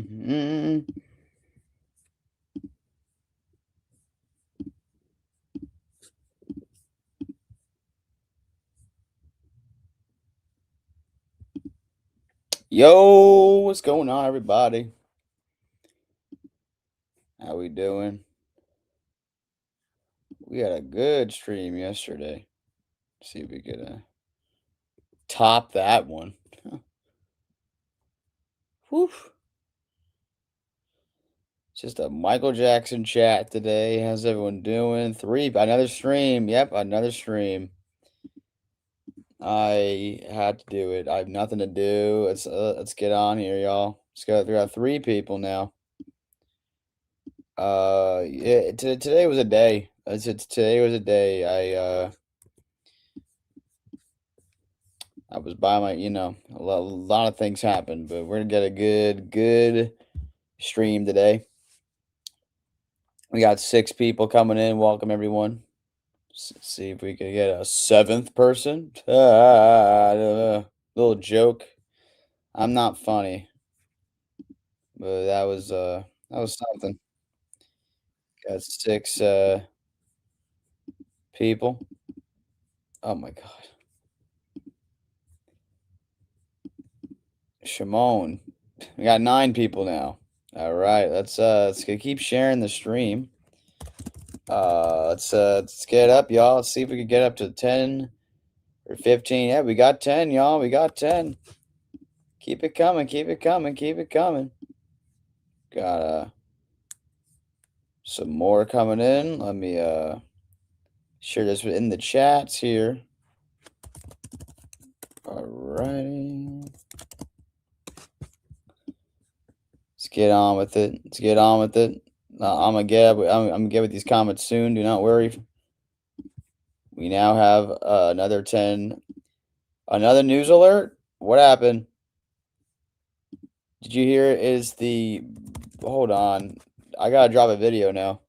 Mhm. Yo, what's going on, everybody? How we doing? We had a good stream yesterday. See if we could top that one. Whew. Just a Michael Jackson chat today. How's everyone doing? Another stream. Yep, another stream. I had to do it. I have nothing to do. Let's get on here, y'all. We got three people now. Yeah, today was a day. Today was a day. I was by my, a lot of things happened, but we're gonna get a good stream today. We got six people coming in. Welcome everyone. See if we can get a seventh person. Little joke. I'm not funny, but that was something. Got six people. Oh my god, Shimon. We got nine people now. All right, let's keep sharing the stream. Let's get up, y'all. Let's see if we can get up to 10 or 15. Yeah, we got 10, y'all. We got 10. Keep it coming, keep it coming, keep it coming. Got some more coming in. Let me share this in the chats here. Alrighty. Let's get on with it. Let's get on with it. I'm gonna get with these comments soon. Do not worry. We now have another 10. Another news alert. What happened? Did you hear? Is the Hold on. I gotta drop a video now.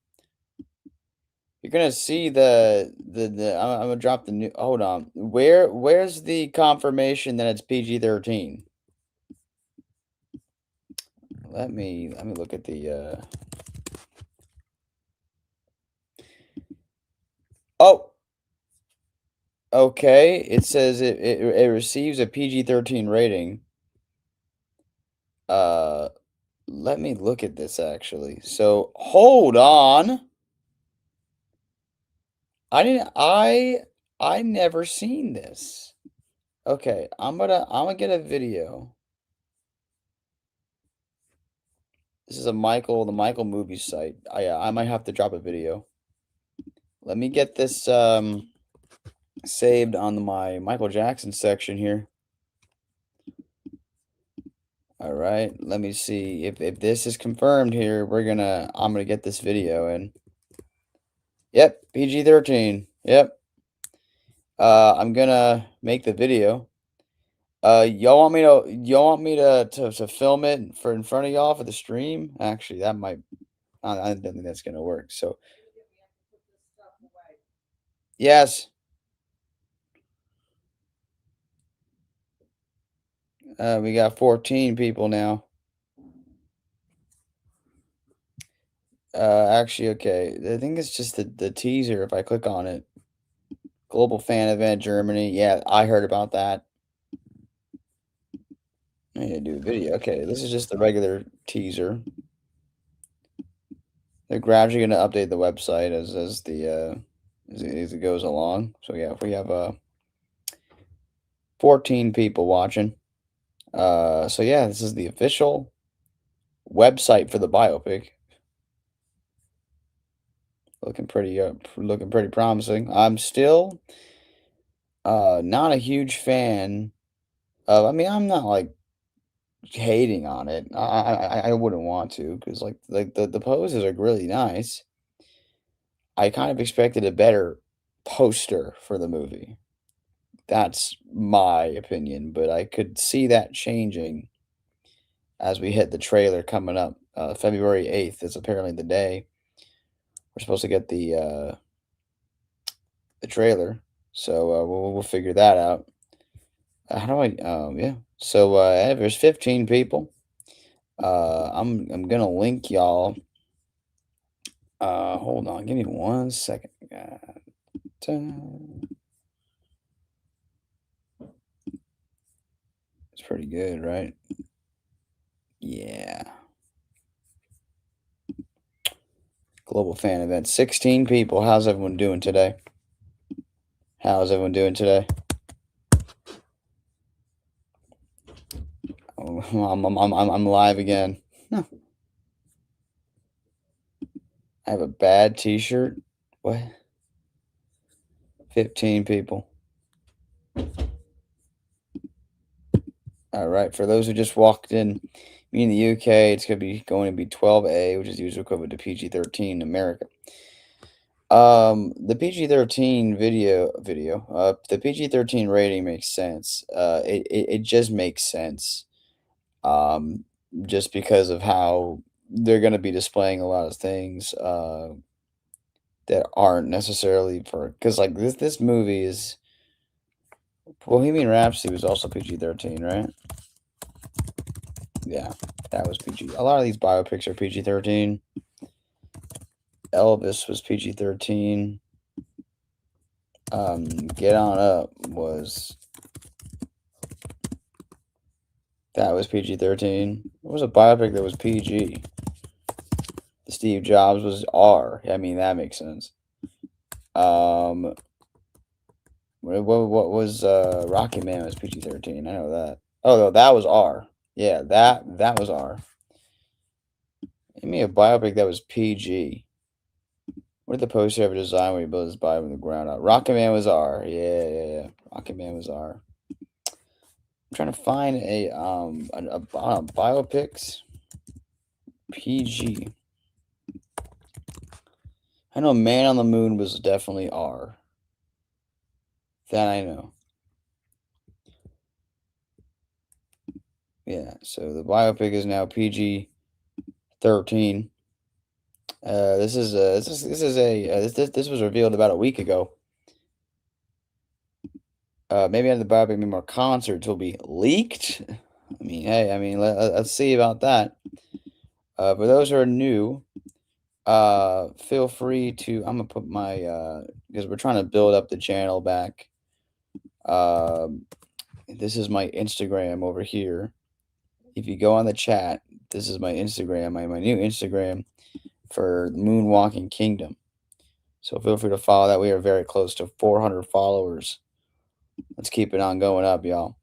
You're gonna see I'm gonna drop the new. Hold on. Where's the confirmation that it's PG-13? Let me look at the. Oh, okay. It says it receives a PG-13 rating. Uh, Let me look at this actually. So hold on. I never seen this. Okay, I'm gonna get a video. This is the Michael movie site. I might have to drop a video. Let me get this saved on my Michael Jackson section here. All right, let me see if this is confirmed here. I'm gonna get this video in. Yep, PG-13. Yep. I'm gonna make the video. Y'all want me to film it for in front of y'all for the stream? Actually, that might I don't think that's gonna work. So yes, we got 14 people now. Actually, okay. I think it's just the teaser. If I click on it, global fan event Germany. Yeah, I heard about that. I need to do a video. Okay, this is just the regular teaser. They're gradually going to update the website as it goes along. So yeah, if we have 14 people watching. So yeah, this is the official website for the biopic. Looking pretty promising. I'm still not a huge fan of. I mean, I'm not like hating on it. I wouldn't want to because like the poses are really nice. I kind of expected a better poster for the movie. That's my opinion, but I could see that changing as we hit the trailer coming up. February 8th is apparently the day we're supposed to get the trailer. So we'll figure that out. How do I? Yeah. So there's 15 people. I'm gonna link y'all. Hold on, give me 1 second. It's pretty good, right? Yeah. Global fan event. 16 people. How's everyone doing today? How's everyone doing today? Oh, I'm live again. Huh. I have a bad T-shirt. What? 15 people. All right. For those who just walked in, me in the UK, it's going to be 12A, which is usually equivalent to PG-13 in America. The PG-13 the PG-13 rating makes sense. It just makes sense. Um, just because of how they're going to be displaying a lot of things that aren't necessarily for because like this movie is Bohemian Rhapsody was also PG-13, right? Yeah, that was PG. A lot of these biopics are PG-13. Elvis was PG-13. Get On Up was PG-13. What was a biopic that was PG? Steve Jobs was R. I mean, that makes sense. Um, what was Rocky Man was PG-13. I know that. Oh no, that was R. Yeah, that was R. Give me a biopic that was PG. What did the poster ever design when he built his body from the ground up? Rocket Man was R. Yeah. Rocket Man was R. I'm trying to find a biopics PG. I know Man on the Moon was definitely R. That I know. Yeah, so the biopic is now PG-13. This was revealed about a week ago. Maybe the biopic, maybe more concerts will be leaked. I mean, hey, let's see about that. For those who are new, feel free to. I'm gonna put my because we're trying to build up the channel back. Um, this is my Instagram over here. If you go on the chat, this is my Instagram, my new Instagram for Moonwalking Kingdom. So feel free to follow that. We are very close to 400 followers. Let's keep it on going up, y'all.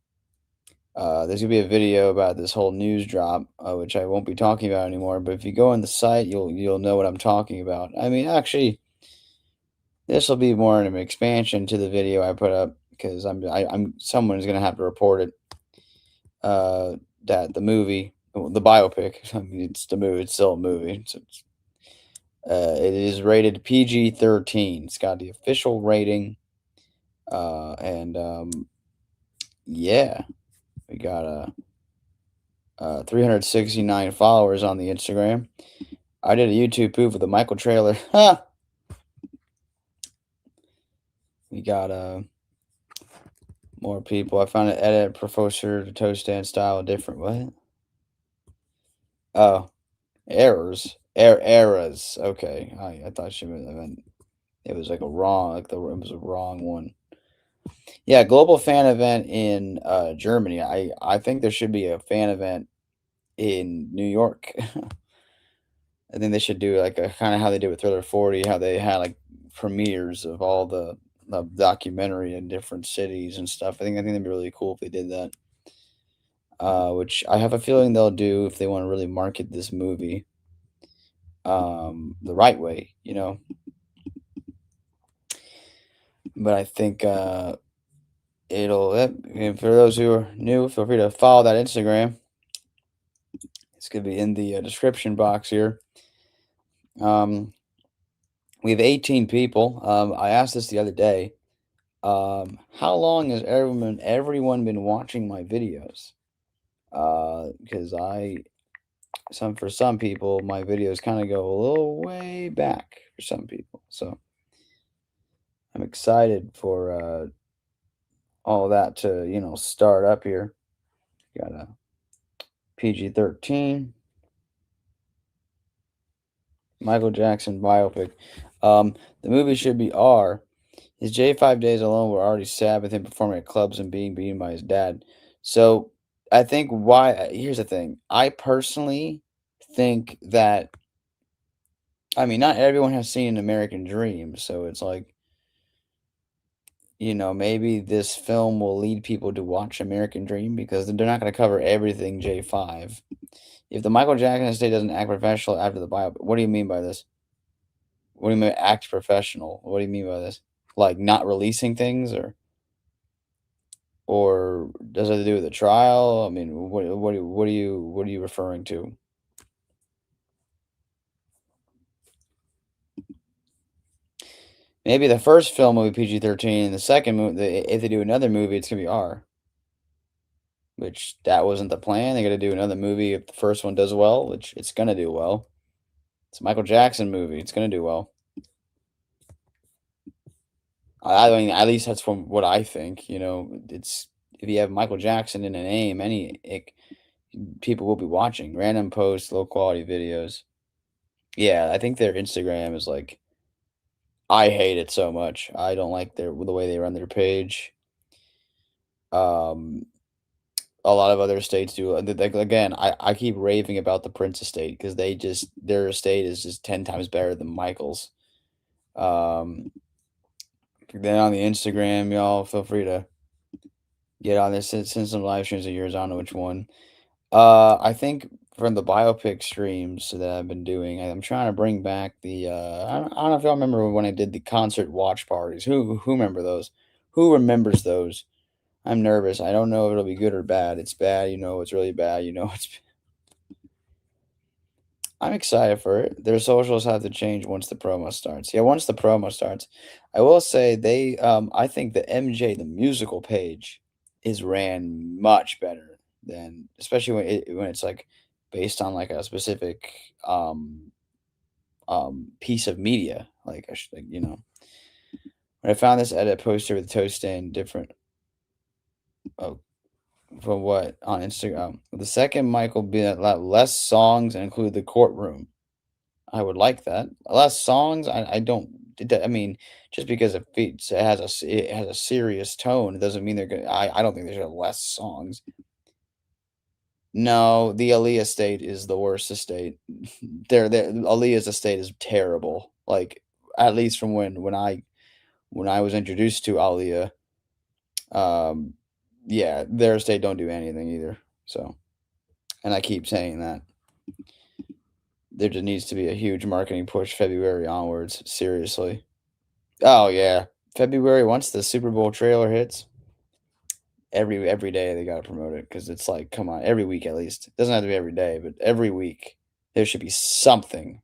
There's gonna be a video about this whole news drop, which I won't be talking about anymore. But if you go on the site, you'll know what I'm talking about. I mean, actually, this will be more of an expansion to the video I put up because I'm someone's gonna have to report it. That the movie, well, the biopic. I mean, it's the movie. It's still a movie. It is rated PG-13. It's got the official rating. And yeah, we got 369 followers on the Instagram. I did a YouTube poof with the Michael trailer. Ha! We got more people. I found an edit professor to toe stand style different. What? Oh, eras. Okay, I thought she meant it was like a wrong, like it was a wrong one. Yeah, global fan event in Germany. I think there should be a fan event in New York. I think they should do like a kind of how they did with Thriller 40, how they had like premieres of all the documentary in different cities and stuff. I think that'd be really cool if they did that. Which I have a feeling they'll do if they want to really market this movie the right way, you know. But I think and for those who are new, feel free to follow that Instagram. It's gonna be in the description box here. Um, we have 18 people. I asked this the other day. How long has everyone been watching my videos? Because for some people, my videos kind of go a little way back for some people. So I'm excited for all that to start up here. Got a PG-13. Michael Jackson biopic. The movie should be R. His J5 days alone were already sad with him performing at clubs and being beaten by his dad. So I think why here's the thing. I personally think that I mean not everyone has seen an American Dream, so it's like, maybe this film will lead people to watch American Dream because they're not going to cover everything J5. If the Michael Jackson estate doesn't act professional after the bio, what do you mean by this? What do you mean act professional? What do you mean by this? Like not releasing things or does it have to do with the trial? I mean, what are you referring to? Maybe the first film will be PG-13, and the second movie, if they do another movie, it's gonna be R. Which that wasn't the plan. They got to do another movie if the first one does well, which it's gonna do well. It's a Michael Jackson movie. It's gonna do well. I mean, at least that's from what I think. It's if you have Michael Jackson in a name, people will be watching random posts, low quality videos. Yeah, I think their Instagram is like I hate it so much. I don't like the way they run their page. Um, a lot of other states do. Like again, I keep raving about the Prince estate because their estate is just 10 times better than Michael's. Um, then on the Instagram, y'all feel free to get on this, send some live streams of yours. I don't know which one. I think from the biopic streams that I've been doing, I'm trying to bring back I don't know if y'all remember when I did the concert watch parties. Who remember those? Who remembers those? I'm nervous. I don't know if it'll be good or bad. It's bad, it's really bad, I'm excited for it. Their socials have to change once the promo starts. Yeah, once the promo starts. I will say I think the MJ the musical page is ran much better than especially when it's like based on like a specific um piece of media. Like, when I found this edit poster with toast stand different oh from what on Instagram. The second Michael be less songs and include the courtroom. I would like that. Less songs, I don't I mean, just because it has a serious tone, it doesn't mean they're gonna I don't think there should have less songs. No, the Aaliyah estate is the worst estate. Aaliyah's estate is terrible. Like, at least from when I was introduced to Aaliyah, um, yeah, their estate don't do anything either, so and I keep saying that. There just needs to be a huge marketing push February onwards, seriously. Oh, yeah. February, once the Super Bowl trailer hits, every day they gotta promote it because it's like, come on, every week at least. It doesn't have to be every day, but every week there should be something.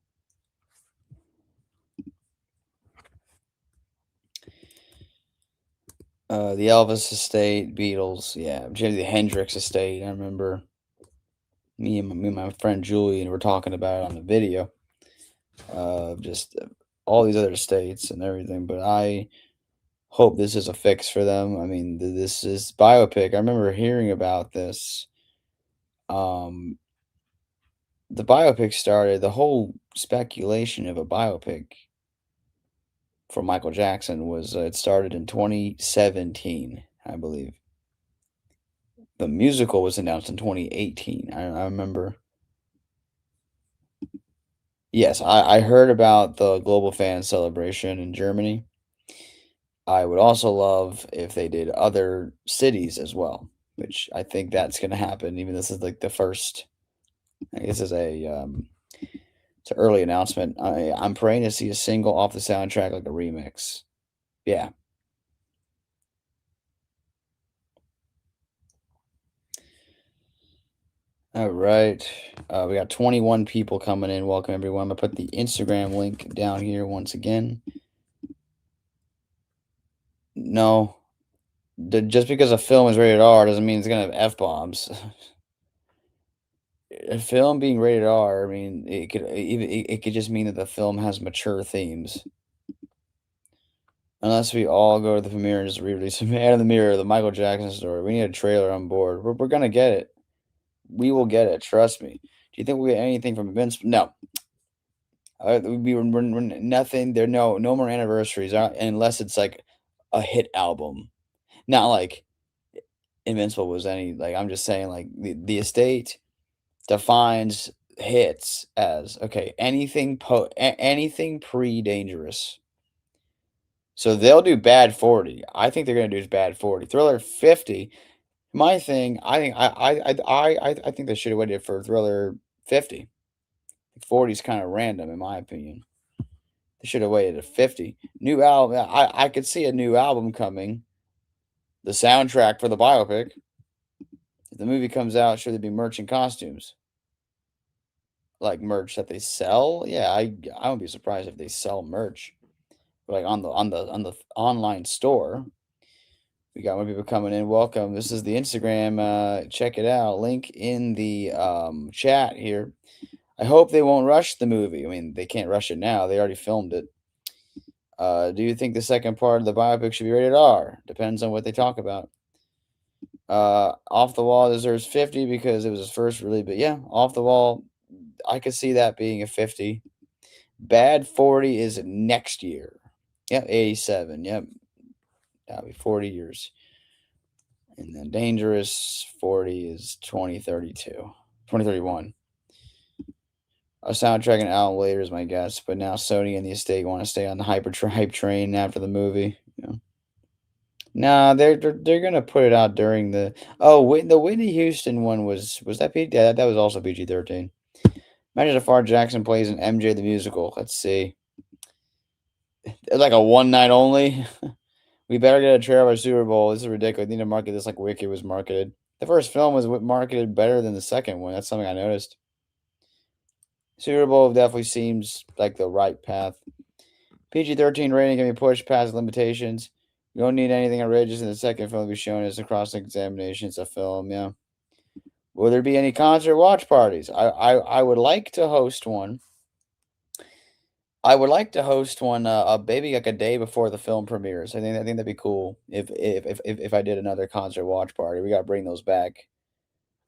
The Elvis estate, Beatles, yeah, Jimi Hendrix estate. I remember me and my friend Julian were talking about it on the video of just all these other estates and everything. But I hope this is a fix for them. I mean, this is biopic. I remember hearing about this. Um, the biopic started the whole speculation of a biopic for Michael Jackson was it started in 2017, I believe. The musical was announced in 2018. I remember. Yes, I heard about the global fan celebration in Germany. I would also love if they did other cities as well, which I think that's going to happen. Even this is like the first. I guess it's an early announcement. I'm praying to see a single off the soundtrack like a remix. Yeah. All right. We got 21 people coming in. Welcome everyone. I'm gonna put the Instagram link down here once again. No, just because a film is rated R doesn't mean it's gonna have f bombs. A film being rated R, I mean, it could just mean that the film has mature themes. Unless we all go to the premiere and just re-release Man in the Mirror, the Michael Jackson story. We need a trailer on board. We're gonna get it. We will get it. Trust me. Do you think we'll get anything from Vince? No. we're nothing. There no more anniversaries unless it's like a hit album. Not like Invincible was any like I'm just saying like the estate defines hits as okay anything pre-dangerous. So they'll do Bad 40. I think they're gonna do is Bad 40. Thriller 50. My thing, I think I think they should have waited for Thriller 50. 40 is kind of random in my opinion. They should have waited at 50. New album. I could see a new album coming. The soundtrack for the biopic. If the movie comes out, should there be merch and costumes? Like merch that they sell? Yeah, I wouldn't be surprised if they sell merch. Like on the online store. We got more people coming in. Welcome. This is the Instagram. Check it out. Link in the chat here. I hope they won't rush the movie. I mean, they can't rush it now. They already filmed it. Do you think the second part of the biopic should be rated R? Depends on what they talk about. Off the Wall deserves 50 because it was his first really, but yeah, Off the Wall, I could see that being a 50. Bad 40 is next year. Yep, 87. Yep. That'll be 40 years. And then Dangerous 40 is 2032. 2031. A soundtrack and album later is my guess, but now Sony and the estate want to stay on the hype train after the movie. Yeah. Nah, they're gonna put it out during the the Whitney Houston one was that PG? Yeah, that was also PG-13. Imagine if Art Jackson plays in MJ the musical. Let's see. It's like a one night only. We better get a trailer by Super Bowl. This is ridiculous. We need to market this like Wicked was marketed. The first film was marketed better than the second one. That's something I noticed. Super Bowl definitely seems like the right path. PG-13 rating can be pushed past limitations. You don't need anything outrageous in the second film to be shown as a cross-examination. It's a film, yeah. Will there be any concert watch parties? I would like to host one. I would like to host one, maybe like a day before the film premieres. I think that'd be cool if I did another concert watch party. We gotta bring those back.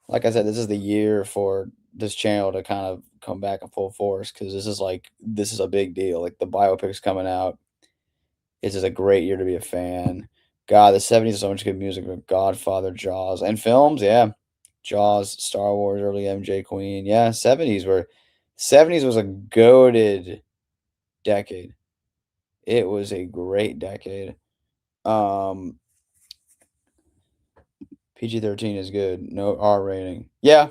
Like I said, this is the year for this channel to kind of come back in full force because this is a big deal. Like the biopic's coming out. This is a great year to be a fan. God, the 70s is so much good music with Godfather, Jaws, and films, yeah. Jaws, Star Wars, early MJ Queen. Yeah, 70s was a goated decade. It was a great decade. Um PG-13 is good. No R rating. Yeah.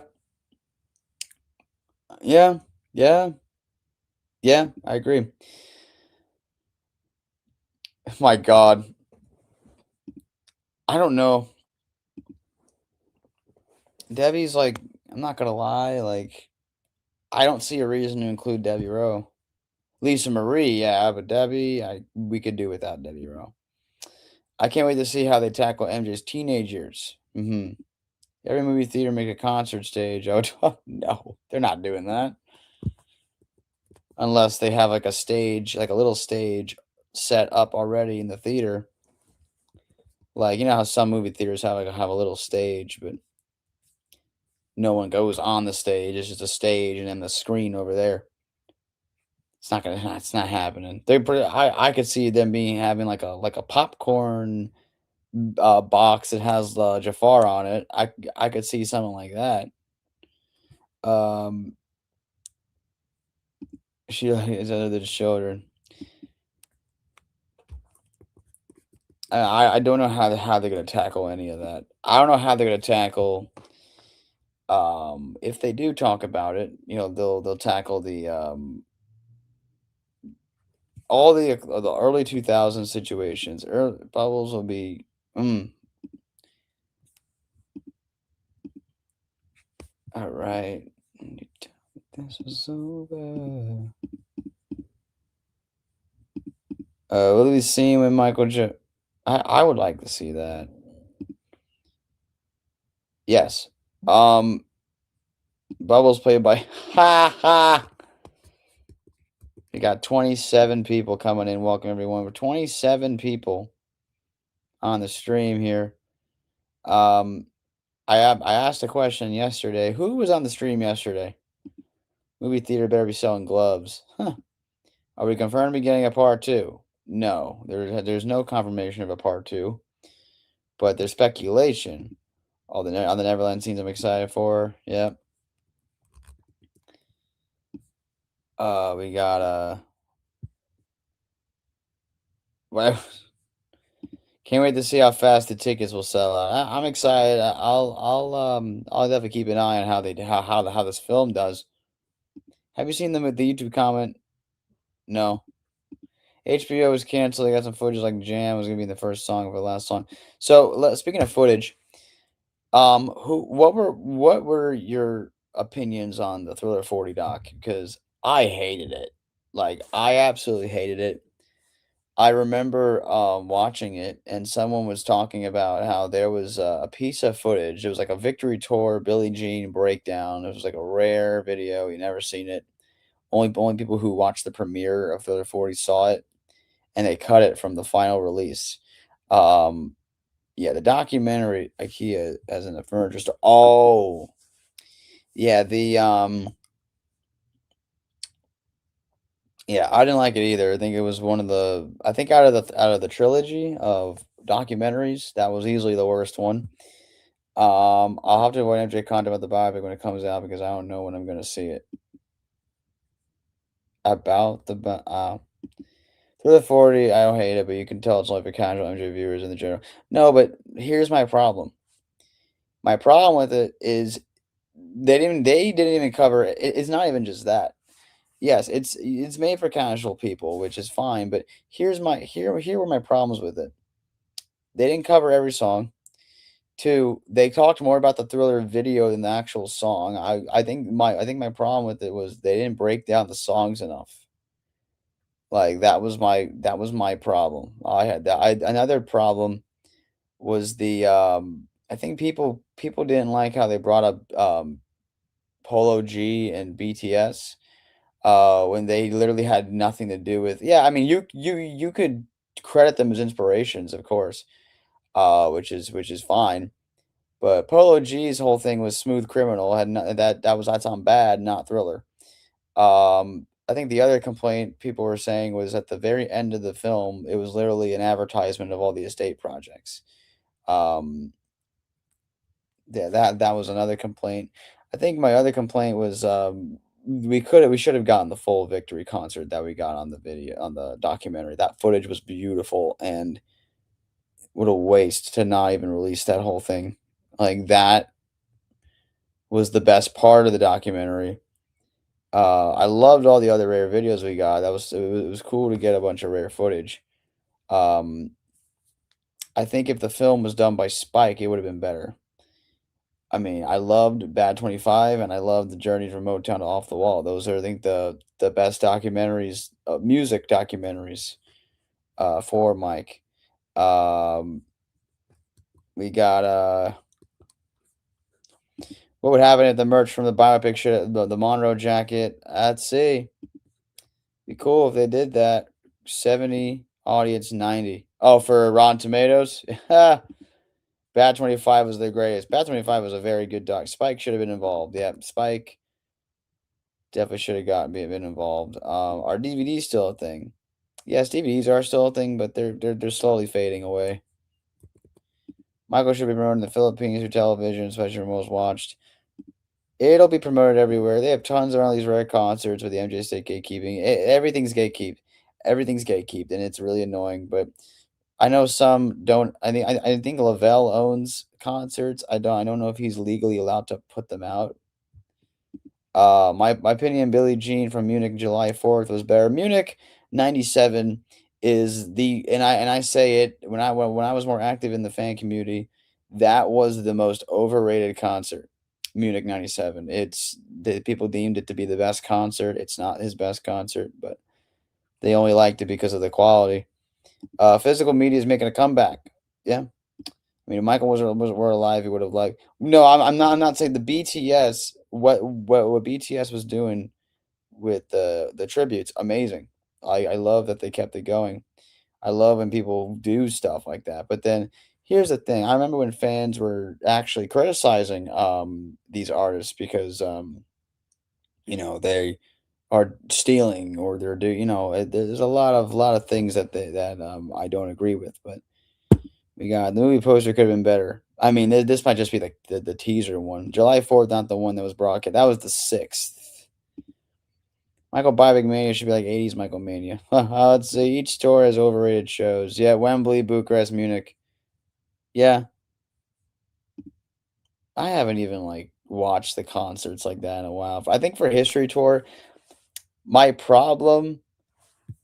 Yeah. Yeah. Yeah, I agree. My God. I don't know. Debbie's like, I'm not gonna lie, like I don't see a reason to include Debbie Rowe. Lisa Marie, yeah, but Debbie, we could do without Debbie Rowe. I can't wait to see how they tackle MJ's teenage years. Every movie theater make a concert stage. Oh no, they're not doing that unless they have like a stage, like a little stage set up already in the theater. Like you know how some movie theaters have a little stage, but no one goes on the stage. It's just a stage and then the screen over there. It's not happening. I could see them being having like a popcorn box that has Jafar on it. I could see something like that. Um, she is under the children. I don't know how they're gonna tackle any of that. I don't know how they're gonna tackle if they do talk about it, you know, they'll tackle the all the early 2000s situations. Early, bubbles will be all right. This was over. Will we see him with Michael I would like to see that. Yes. Um, Bubbles played by ha ha. We got 27 people coming in. Welcome everyone. We're 27 people on the stream here. Um, I asked a question yesterday. Who was on the stream yesterday? Movie theater better be selling gloves. Huh. Are we confirmed getting a part 2? No, there's no confirmation of a part 2, but there's speculation. All the Neverland scenes I'm excited for. Yep. We got well, can't wait to see how fast the tickets will sell out. I'm excited. I'll definitely keep an eye on how they how this film does. Have you seen them at the YouTube comment? No. HBO was canceled. They got some footage like Jam was gonna be the first song for the last song. So speaking of footage, what were your opinions on the Thriller 40 doc? Because I hated it. Like I absolutely hated it. I remember watching it, and someone was talking about how there was a piece of footage. It was like a Victory Tour Billie Jean breakdown. It was like a rare video. You never seen it. Only people who watched the premiere of Thriller 40 saw it, and they cut it from the final release. Um, yeah, the documentary IKEA as in the furniture store. Oh, yeah, yeah, I didn't like it either. I think it was one of the I think out of the trilogy of documentaries, that was easily the worst one. I'll have to avoid MJ content about the biopic when it comes out because I don't know when I'm gonna see it. About the through the 40, I don't hate it, but you can tell it's only for casual MJ viewers in the general. No, but here's my problem. My problem with it is they didn't even cover it's not even just that. Yes, it's made for casual people, which is fine, but here were my problems with it. They didn't cover every song. 2, they talked more about the Thriller video than the actual song. I think my problem with it was they didn't break down the songs enough. Like, that was my problem. I had that I another problem was I think people didn't like how they brought up, Polo G and BTS, when they literally had nothing to do with yeah, I mean, you could credit them as inspirations, of course, which is fine. But Polo G's whole thing was Smooth Criminal, had no that's on Bad, not Thriller. I think the other complaint people were saying was at the very end of the film, it was literally an advertisement of all the estate projects. Um, yeah, that was another complaint. I think my other complaint was, we should have gotten the full Victory concert that we got on the video on the documentary. That footage was beautiful, and what a waste to not even release that whole thing. Like, that was the best part of the documentary. I loved all the other rare videos we got. It was cool to get a bunch of rare footage. Um, I think if the film was done by Spike, it would have been better. I mean, I loved Bad 25 and I loved The Journey from Motown to Off the Wall. Those are, I think, the best documentaries, music documentaries, for Mike. Um, we got what would happen if the merch from the biopic the Monroe jacket? I'd see. Be cool if they did that. 70 audience 90. Oh, for Rotten Tomatoes? Bad 25 was the greatest. Bad 25 was a very good doc. Spike should have been involved. Yeah, Spike definitely should have been involved. Are DVDs still a thing? Yes, DVDs are still a thing, but they're slowly fading away. Michael should be promoted in the Philippines through television, especially for most watched. It'll be promoted everywhere. They have tons around these rare concerts with the MJ State gatekeeping. Everything's gatekeep. Everything's gatekeeped, and it's really annoying. But I know some don't. I think Lavelle owns concerts. I don't know if he's legally allowed to put them out. My opinion, Billie Jean from Munich, July 4th was better. Munich '97 is the and I say it when I was more active in the fan community, that was the most overrated concert. Munich '97. It's the people deemed it to be the best concert. It's not his best concert, but they only liked it because of the quality. Physical media is making a comeback. Yeah. I mean, if Michael was were alive, he would have liked. No, I'm not saying the BTS. What BTS was doing with the tributes, amazing. I love that they kept it going. I love when people do stuff like that. But then here's the thing. I remember when fans were actually criticizing these artists because they are stealing or they're there's a lot of things that I don't agree with, but the movie poster could have been better. I mean, this might just be like the teaser one. July 4th, not the one that was broadcast. That was the 6th. Michael Biopic Mania should be like 80s Michael Mania. Let's see. Each tour has overrated shows. Yeah, Wembley, Bucharest, Munich. Yeah, I haven't even like watched the concerts like that in a while. I think for History Tour, my problem.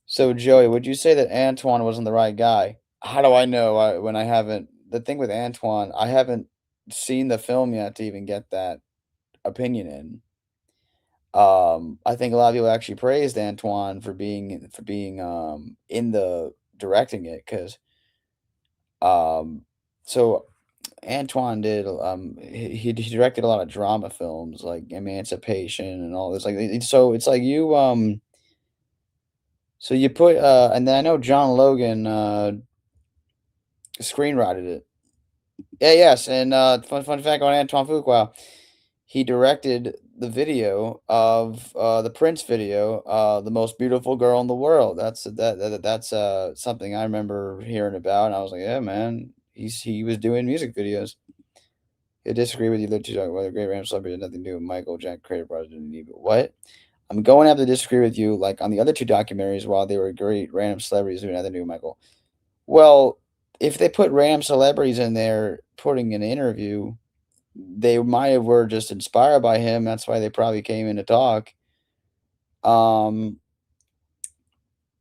So Joey, would you say that Antoine wasn't the right guy? How do I know when I haven't? The thing with Antoine, I haven't seen the film yet to even get that opinion in. I think a lot of people actually praised Antoine for being in the directing it because um so Antoine did he directed a lot of drama films like Emancipation and all this so it's like you put and then I know John Logan screenwrited it. Yeah, yes, and fun fact on Antoine Fuqua, he directed the video of the Prince video, "The Most Beautiful Girl in the World." That's something I remember hearing about, and I was like, "Yeah, man, he was doing music videos." I disagree with you. They're too talking whether great random celebrity had nothing to do with Michael Jack creative project didn't need. But what? I'm going to have to disagree with you. Like on the other two documentaries, while they were great random celebrities who had nothing to do with Michael. Well, if they put random celebrities in there putting an interview, they might have were just inspired by him, that's why they probably came in to talk. Um,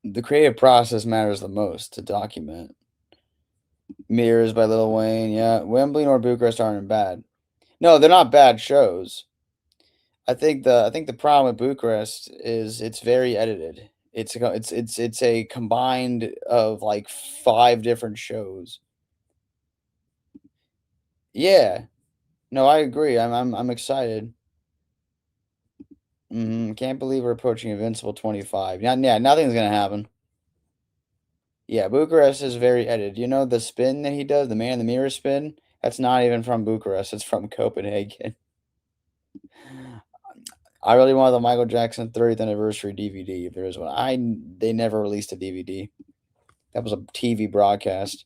the creative process matters the most to document. Mirrors by Lil Wayne, yeah. Wembley nor Bucharest aren't bad. No, they're not bad shows. I think the problem with Bucharest is it's very edited. It's a combined of like 5 different shows. Yeah. No, I agree. I'm excited. Can't believe we're approaching Invincible 25. Yeah, nothing's gonna happen. Yeah, Bucharest is very edited. You know the spin that he does, the man in the mirror spin? That's not even from Bucharest, it's from Copenhagen. I really want the Michael Jackson 30th anniversary DVD if there is one. They never released a DVD. That was a TV broadcast.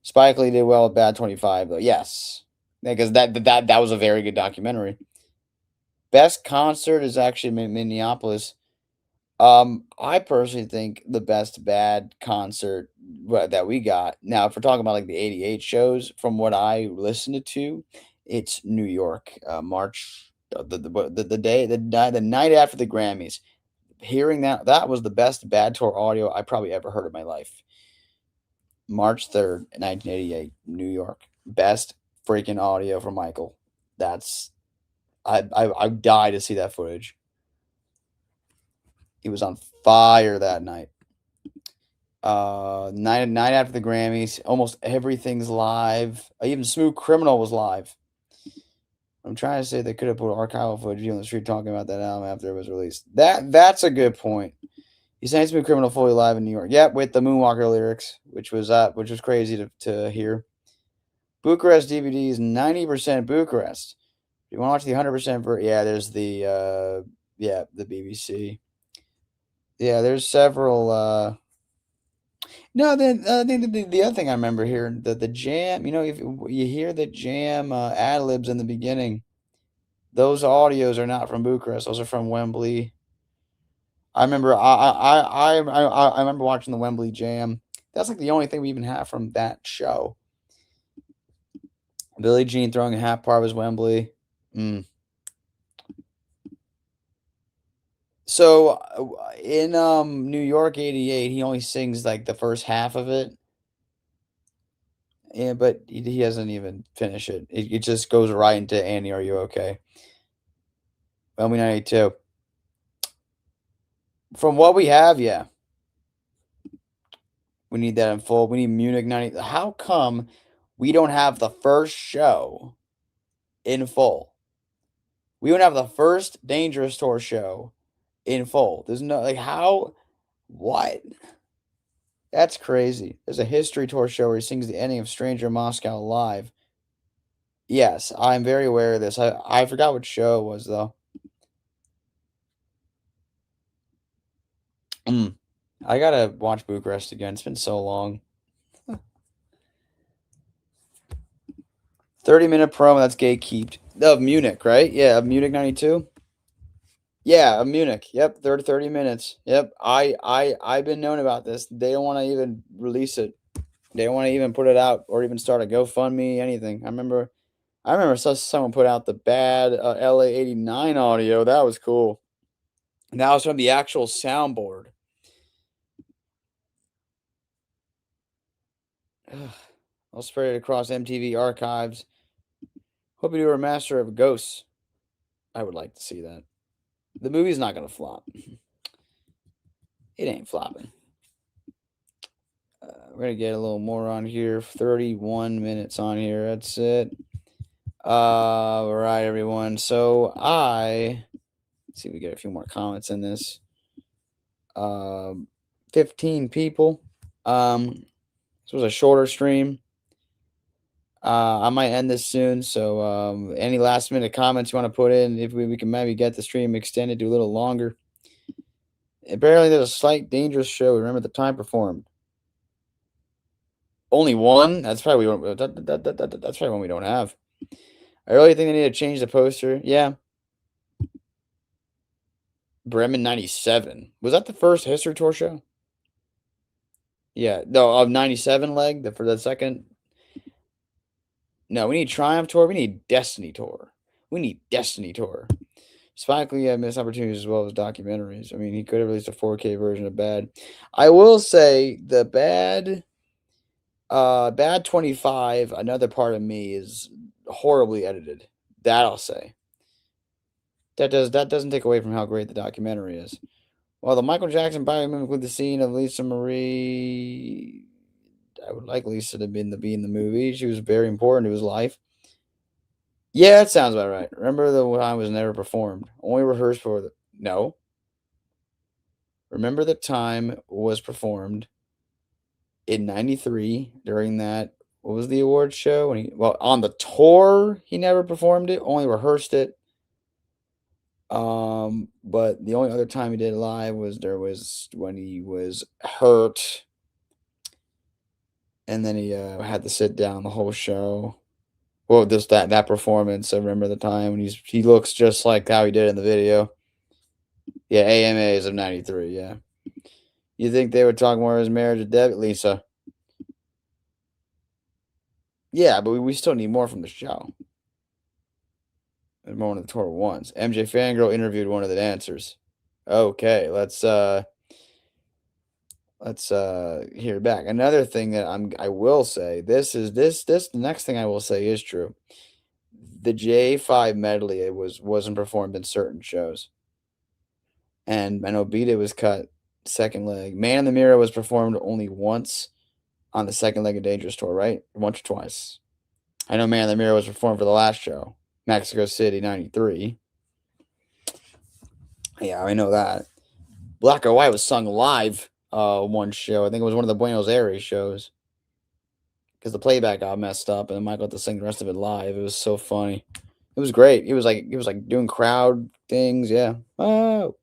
Spike Lee did well with Bad 25, though. Yes. Because that was a very good documentary. Best concert is actually Minneapolis. I personally think the best bad concert that we got. Now, if we're talking about like the '88 shows, from what I listened to, it's New York, March the day the night after the Grammys. Hearing that was the best bad tour audio I probably ever heard in my life. March 3rd, 1988, New York. Best freaking audio from Michael. That's I die to see that footage. He was on fire that night. Night after the Grammys, almost everything's live. Even Smooth Criminal was live. I'm trying to say they could have put archival footage on the street talking about that album after it was released. That's a good point. He's saying Smooth Criminal fully live in New York. Yep, with the Moonwalker lyrics, which was crazy to hear. Bucharest DVD is 90% Bucharest. If you want to watch the 100% yeah, there's the BBC. Yeah, there's several no, then the other thing I remember hearing the jam, if you hear the jam ad libs in the beginning, those audios are not from Bucharest; those are from Wembley. I remember I remember watching the Wembley Jam. That's like the only thing we even have from that show. Billie Jean throwing a hat part was Wembley. Mm. So in New York '88, he only sings like the first half of it. Yeah, but he doesn't even finish it. It just goes right into Annie, Are You Okay? Wembley '92. From what we have, yeah, we need that in full. We need Munich '90. How come we don't have the first show in full? We don't have the first Dangerous Tour show in full. There's no like how what? That's crazy. There's a history tour show where he sings the ending of Stranger in Moscow live. Yes, I'm very aware of this. I forgot what show it was though. Mm. I gotta watch Bucharest again. It's been so long. 30-minute promo that's gatekeeped. Of Munich, right? Yeah, of Munich 92. Yeah, of Munich. Yep, 30 minutes. Yep. I've been known about this. They don't want to even release it. They don't want to even put it out or even start a GoFundMe, anything. I remember someone put out the bad LA 89 audio. That was cool. And that was from the actual soundboard. Ugh. I'll spread it across MTV archives. Hope you do a remaster of Ghosts. I would like to see that. The movie's not gonna flop. It ain't flopping. We're gonna get a little more on here. 31 minutes on here. That's it. All right, everyone. So let's see if we get a few more comments in this. 15 people. This was a shorter stream. I might end this soon. So any last minute comments you want to put in, if we can maybe get the stream extended to a little longer. Apparently, there's a slight dangerous show. Remember the time performed. Only one? That's probably that's probably one we don't have. I really think they need to change the poster. Yeah. Bremen 97. Was that the first History Tour show? Yeah. No, of 97 leg, for the second. No, we need Triumph Tour. We need Destiny Tour. We need Destiny Tour. Spike Lee had missed opportunities as well as documentaries. I mean, he could have released a 4K version of Bad. I will say the Bad 25, another part of me is horribly edited. That I'll say. That doesn't take away from how great the documentary is. Well, the Michael Jackson biopic include the scene of Lisa Marie. I would like Lisa to be in the movie. She was very important to his life. Yeah, that sounds about right. Remember the time was never performed. Only rehearsed for the no. Remember the time was performed in '93 during that. What was the award show? On the tour he never performed it. Only rehearsed it. But the only other time he did it live was when he was hurt, and then he had to sit down the whole show. Well, just that performance. I remember the time when he looks just like how he did in the video. Yeah, AMAs of '93. Yeah, you think they would talk more of his marriage with Debbie, Lisa? Yeah, but we still need more from the show. And more of the tour once. MJ Fangirl interviewed one of the dancers. Okay, let's hear back. Another thing that I will say, this the next thing I will say is true. The J5 medley wasn't performed in certain shows. And I know Beat It was cut second leg. Man in the Mirror was performed only once on the second leg of Dangerous Tour, right? Once or twice. I know Man in the Mirror was performed for the last show, Mexico City 93. Yeah, I know that. Black or White was sung live one show. I think it was one of the Buenos Aires shows. Because the playback got messed up and Michael had to sing the rest of it live. It was so funny. It was great. He was like doing crowd things. Yeah. Oh,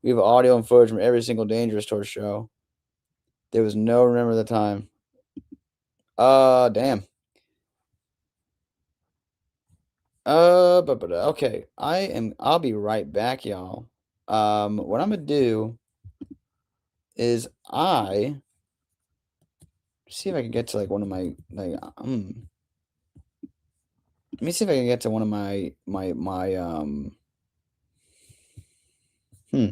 we have audio and footage from every single Dangerous Tour show. There was no remember the time. Damn. But okay. I'll be right back, y'all. What I'm gonna do is see if I can get to like one of my let me see if I can get to one of my hmm.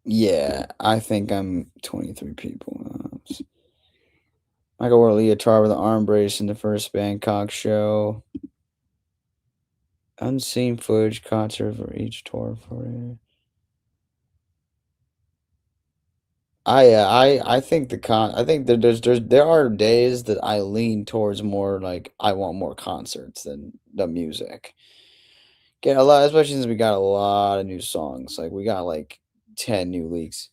Yeah, I think I'm 23 people. Michael wore a leotard with an arm brace in the first Bangkok show. Unseen footage concert for each tour for. I think I think that there are days that I lean towards more like I want more concerts than the music. Get a lot, especially since we got a lot of new songs. Like we got like 10 new leaks.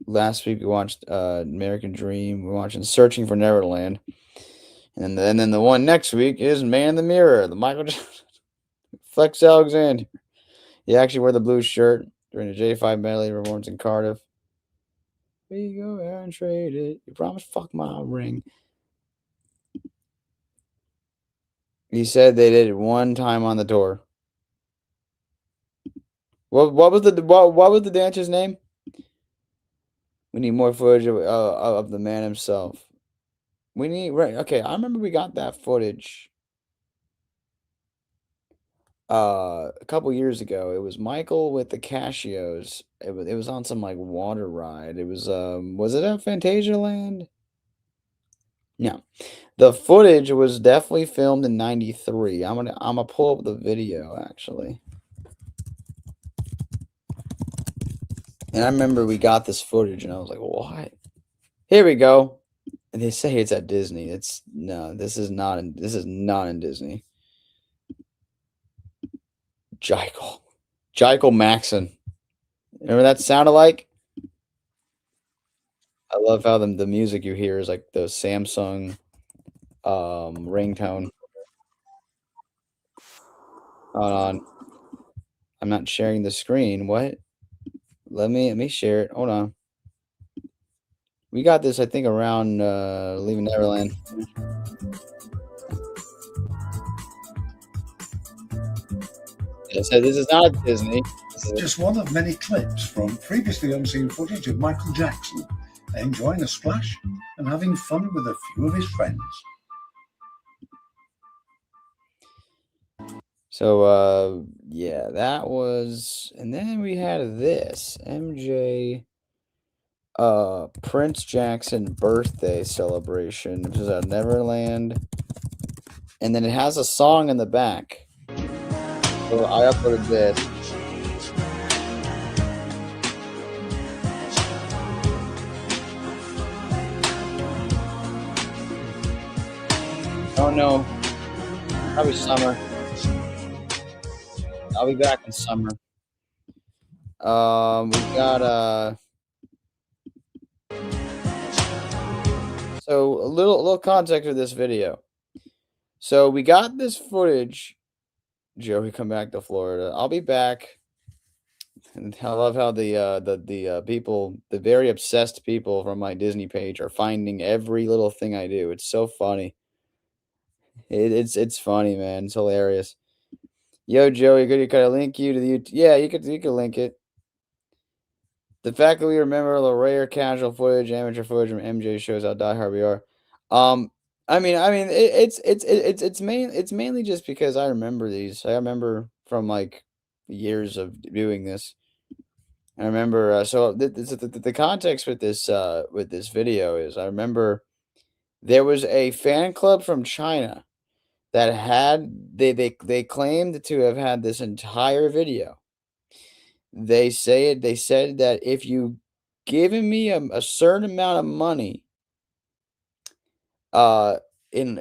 Last week we watched American Dream. We're watching Searching for Neverland. And then the one next week is Man in the Mirror, the Michael Jackson. Flex Alexander. He actually wore the blue shirt during the J5 medley performance in Cardiff. We go out and trade it. You promised fuck my ring. He said they did it one time on the tour. What was the dancer's name? We need more footage of the man himself. We need right. Okay, I remember we got that footage a couple years ago. It was Michael with the Cashios. It was on some like water ride. It was it at Fantasia Land? No. The footage was definitely filmed in 93. I'm gonna pull up the video actually. And I remember we got this footage and I was like, "What?" Here we go. And they say it's at Disney. This is not in Disney. Jekyll Maxon. Remember that sounded like? I love how the music you hear is like the Samsung ringtone. Hold on. I'm not sharing the screen. What? Let me share it. Hold on. We got this, I think, around Leaving Neverland. I said this is not Disney. Just one of many clips from previously unseen footage of Michael Jackson enjoying a splash and having fun with a few of his friends. So yeah, that was, and then we had this MJ Prince Jackson birthday celebration. This is at Neverland. And then it has a song in the back. So I uploaded this. Oh no. Probably summer. I'll be back in summer. We got so a little context of this video. So we got this footage. Joey, come back to Florida. I'll be back. And I love how the people, the very obsessed people from my Disney page are finding every little thing I do. It's so funny. It's funny, man. It's hilarious. Yo, Joey, could I link you to the YouTube? Yeah, you could link it. The fact that we remember the rare casual footage, amateur footage from MJ shows how diehard we are. It's mainly just because I remember these. I remember from like years of doing this. I remember. So the context with this video is I remember there was a fan club from China that had they claimed to have had this entire video. They said that if you given me a certain amount of money, in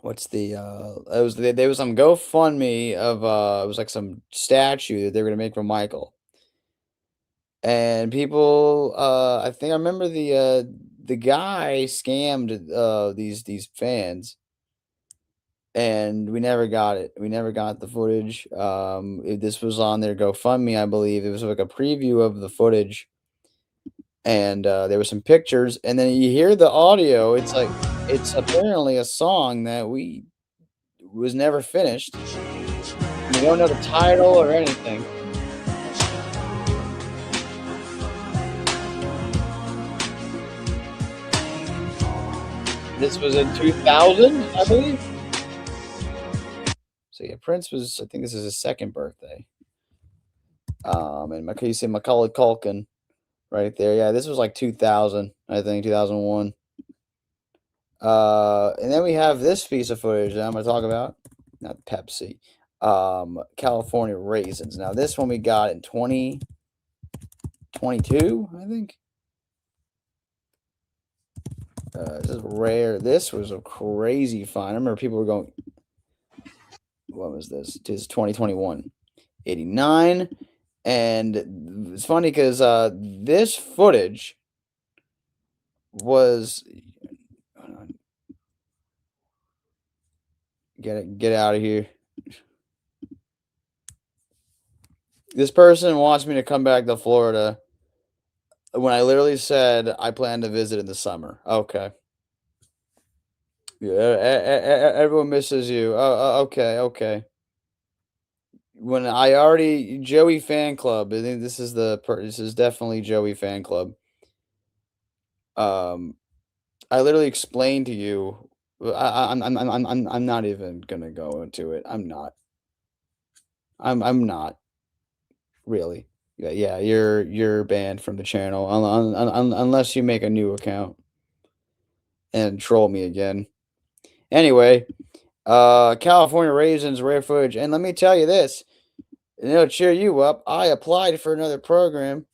what's the it was there was some GoFundMe of it was like some statue that they were gonna make for Michael. And people I think I remember the guy scammed these fans and we never got it. We never got the footage. This was on their GoFundMe, I believe. It was like a preview of the footage, and there were some pictures, and then you hear the audio. It's like it's apparently a song that we was never finished. We don't know the title or anything. This was in 2000, I believe. So yeah, Prince was. I think this is his second birthday. And you see Macaulay Culkin right there. Yeah, this was like 2000, I think 2001. And then we have this piece of footage that I'm gonna talk about. Not Pepsi. California Raisins. Now this one we got in 2022, I think. This is rare. This was a crazy find. I remember people were going. What was this? This is 2021. 89. And it's funny because this footage was hold on, get out of here. This person wants me to come back to Florida when I literally said I plan to visit in the summer. Okay. Yeah, everyone misses you. Oh, okay, okay. When I already Joey fan club. I think this is definitely Joey fan club. Um, I literally explained to you. I'm not even gonna go into it. I'm not. I'm not really. Yeah, yeah. You're banned from the channel unless you make a new account and troll me again. Anyway, California raisins, rare footage, and let me tell you this. And it'll cheer you up. I applied for another program,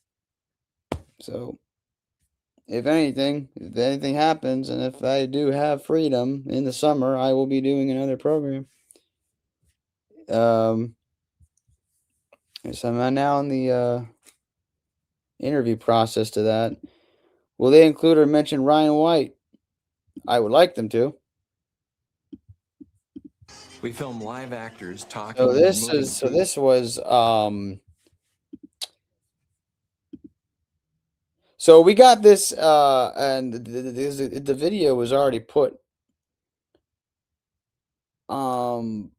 so if anything happens, and if I do have freedom in the summer, I will be doing another program. Um, so I'm now in the interview process to that. Will they include or mention Ryan White? I would like them to. We film live actors So talking and this moving is so through. this was so we got this and the video was already um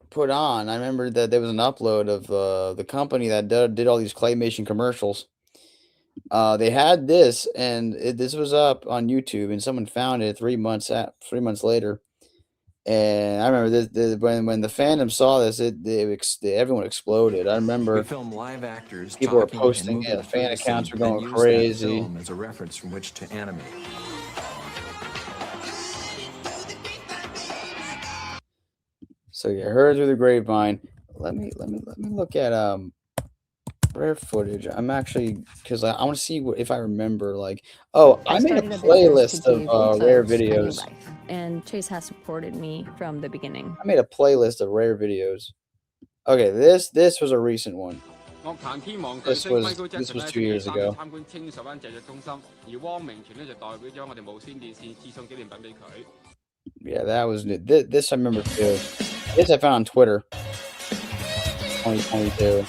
put on. I remember that there was an upload of the company that did all these claymation commercials. They had this, and this was up on YouTube, and someone found it 3 months later. And I remember when the fandom saw this, everyone exploded. I We remember film live actors people were talking and posting moving it. through Fan the accounts scene, were then going use that crazy. film as a reference from which to animate. So yeah, heard through the grapevine. Let me look at rare footage. I'm actually because I want to see if I remember. Like, oh, I I made a started a business to playlist of give rare folks a new videos. life, and Chase has supported me from the beginning. I made a playlist of rare videos. Okay, this was a recent one. 樂壇天王巨 This 星 was Michael this Jackson was 咧，two 星期 years 三就 ago. 參觀青十灣脊椎中心，而汪明荃咧就代表咗我哋無線電視致送紀念品俾佢。Yeah, that was this I remember too. This I found on Twitter, 2022.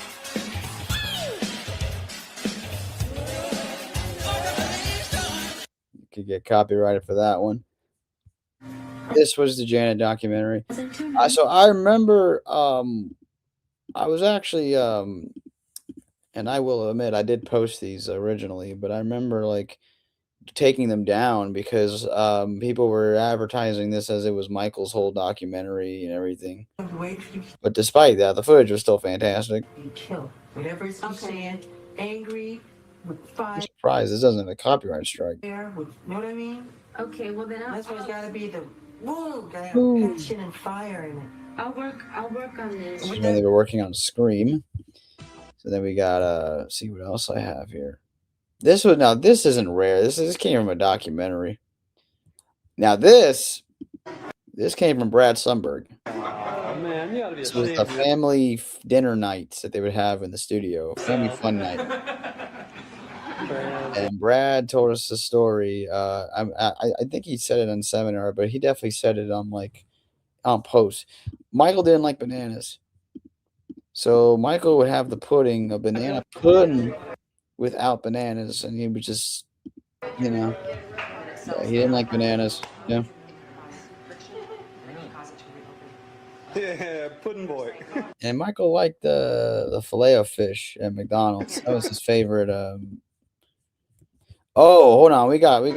Could get copyrighted for that one. This was the Janet documentary. So I remember I was actually and I will admit I did post these originally, but I remember like taking them down because people were advertising this as it was Michael's whole documentary and everything. But despite that, the footage was still fantastic. You kill whatever is saying, angry, with I'm fire, surprised this doesn't have a copyright strike. with, you know what I mean? Okay, well then That's why it's gotta be the woo, gotta have Ooh. passion and fire in it. I'll work on this. And then they were working on Scream. So then we got see what else I have here. This isn't rare. This came from a documentary. Now this came from Brad Sundberg. This was the family dinner nights that they would have in the studio, family fun night. And Brad told us the story. I think he said it on seminar, but he definitely said it on post. Michael didn't like bananas, so Michael would have a banana pudding without bananas, and he would just, yeah, he didn't like bananas. Yeah. Yeah, pudding boy. And Michael liked the filet of fish at McDonald's. That was his favorite. Oh, hold on. We got the.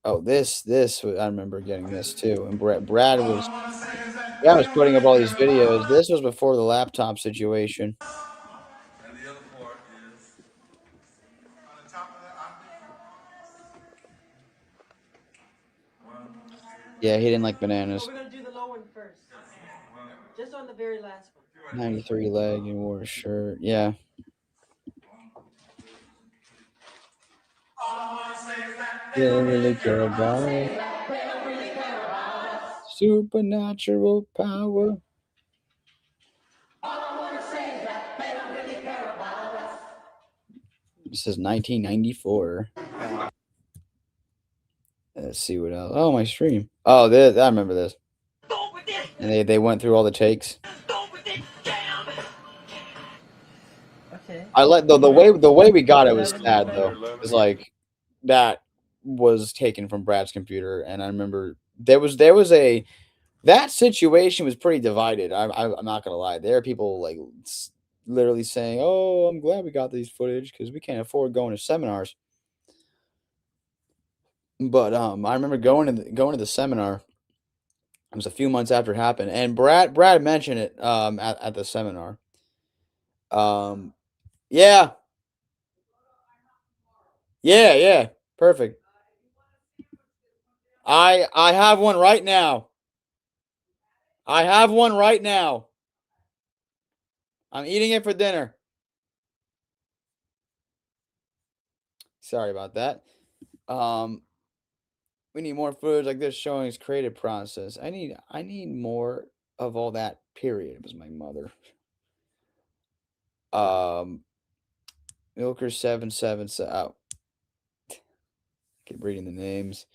Oh, I remember getting this too. And Brad was putting up all these videos. This was before the laptop situation. And the other part is on the top of that. Yeah, he didn't like bananas. We're gonna do the low one first. Just on the very last one. 93 leg and wore a shirt. Yeah. They really care about it. Supernatural power. This is 1994. Let's see what else. Oh, my stream. Oh, this, I remember this. And they went through all the takes. Okay. I like the way we got it was sad though. It's like that was taken from Brad's computer, and I remember there was a that situation was pretty divided. I'm not gonna lie. There are people like literally saying, "Oh, I'm glad we got these footage because we can't afford going to seminars." But I remember going to the seminar. It was a few months after it happened, and Brad mentioned it at the seminar. Um, yeah, yeah, perfect. I have one right now. I have one right now. I'm eating it for dinner. Sorry about that. We need more footage like this showing his creative process. I need more of all that. Period. It was my mother. Milker 777. Oh, keep reading the names.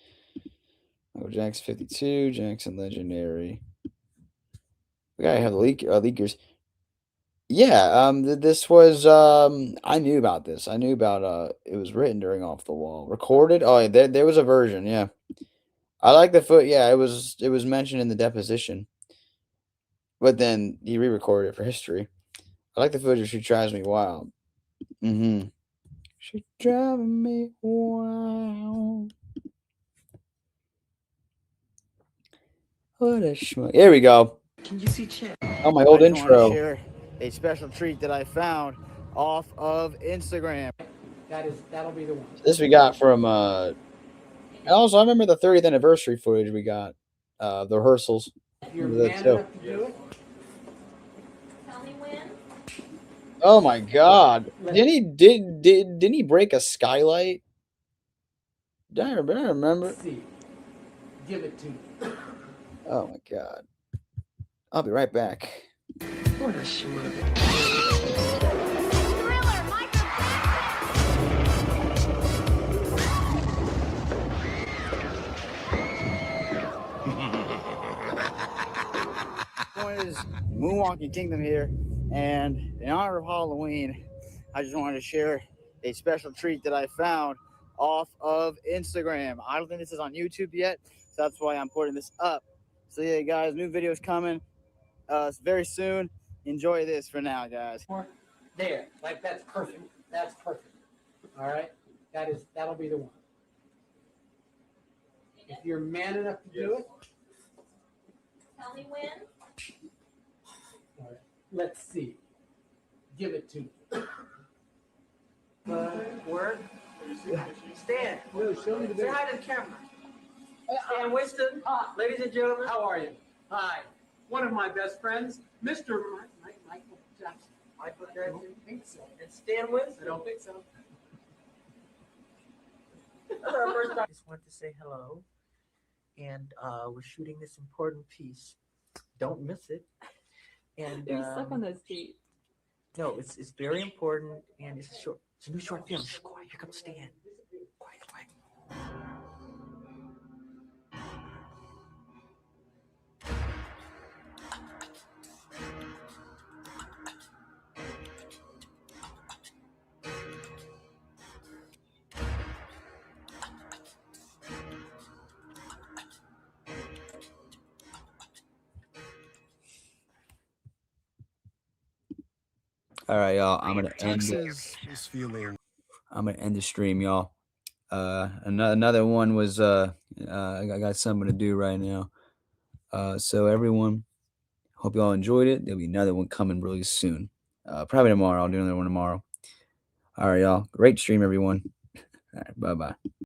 Oh, Jackson 52, Jackson Legendary. We gotta have the leakers. Yeah, this was I knew about this. I knew about it was written during Off the Wall. Recorded? Oh, yeah, there was a version, yeah. I like the foot. Yeah, it was mentioned in the deposition. But then he re-recorded it for history. I like the footage. She drives me wild. Mm-hmm. She's driving me wild. What a schmuck. Here we go. Can you see Chad? Oh, my old I just want to intro. share a special treat that I found off of Instagram. That'll be the one. This we got from and also I remember the 30th anniversary footage we got. The rehearsals. If you're Remember that man too. enough to do it, Tell me when. Oh my god. Didn't he break a skylight? I remember. see. Give it to me. Oh my god. I'll be right back. What a schmuck. Point is Moonwalking Kingdom here, and in honor of Halloween, I just wanted to share a special treat that I found off of Instagram. I don't think this is on YouTube yet, so that's why I'm putting this up. So yeah, guys, new videos coming very soon. Enjoy this for now, guys. There, like that's perfect. That's perfect. All right, that'll be the one. If you're man enough to do it, Tell me when. all right. Let's see. Give it to me. Work. Stan, show me the say hi to the camera. Stan Winston, ladies and gentlemen, how are you? Hi. One of my best friends, Mr. Michael Jackson. Michael Jackson? I don't think so. And Stan Winston? I don't think so. That's our first time. I just want to say hello, and we're shooting this important piece. Don't miss it. And You're stuck on those feet. no, it's very important, and it's a new short film. Shh, quiet. Here comes Stan. Quiet. All right, y'all. I'm gonna end the stream, y'all. Another one was I got something to do right now. So everyone, hope y'all enjoyed it. There'll be another one coming really soon. Probably tomorrow. I'll do another one tomorrow. All right, y'all. Great stream, everyone. All right, bye-bye.